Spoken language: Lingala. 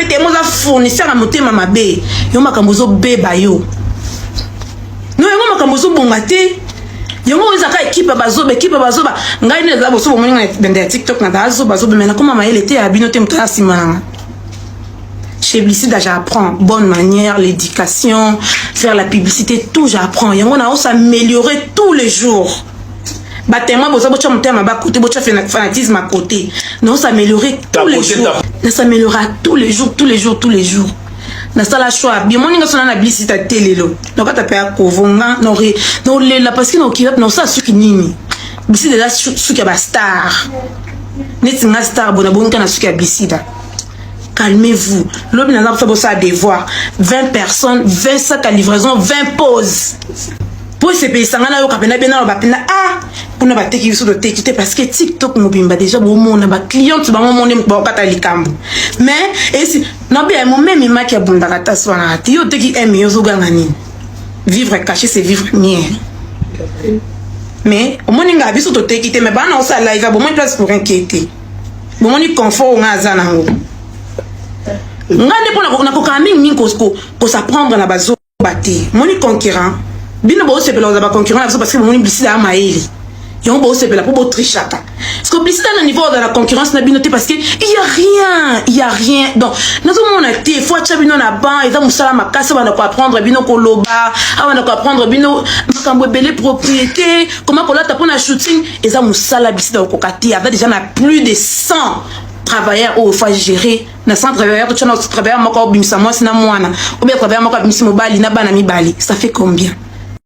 pete moza fournisseur à monter mama be yo makambo zo beba yo no yo makambo zo bongate yo mo zaka équipe bazoba ngai ne za boso bomoninga bende TikTok na dazo bazoba mais na comme mama elle était à binote mutala simanga chez Blicida j'apprends bonne manière l'éducation faire la publicité tout j'apprends yango na s'améliorer tous les jours Battement, vous avez un côté, vous avez un fanatisme à côté. Non, s'améliorer tous les jours. Ça s'améliorera tous les jours. Na sala choix bien mon ninga sona na blisi ta télé lo donc ta pa kovonga non la parce que non qui non ça suki nini blisi de la suki ba star neti nga star bona bonka na suki blisi da calmez-vous l'homme n'a pas ça devoir 20 personnes 20 sacs à livraison 20 pauses pour ces pays sangana yo kapena bena ba pena pour ne pas te qui sur le TikTok parce que TikTok mobimba déjà bon mon ba client ba mon ba kata likambo mais et si na bien mon même ma qui abunda kata swana ti yo te qui aime yo zoganga nini vivre caché c'est vivre mieux mais au moninga bi sur le TikTok mais ba na o sa live bon mon place pour inquiéter bon mon ni confort nga zana ngo ngande pona ko kaming min ko s'apprendre na bazo bati mon ni concurrent bino bo sepela za ba concurrent parce que mon ni Blicida maeli yon bo sepela pour bo trichata parce que Blicida na niveau de la concurrence na bino te parce que il y a rien donc nazo mona te faut cha bino na ban eza musala makasa bana ko apprendre bino ko loba bana ko apprendre bino makambo belé propriété comment ko lata pona shooting eza musala Blicida ko kati avec déjà na plus de 100 travailleurs au faut gérer na 100 travailleurs tu na travailleur moko bimisa moi sina mwana ou bien travailleur moko bimisa mobali na bana mibali ça fait combien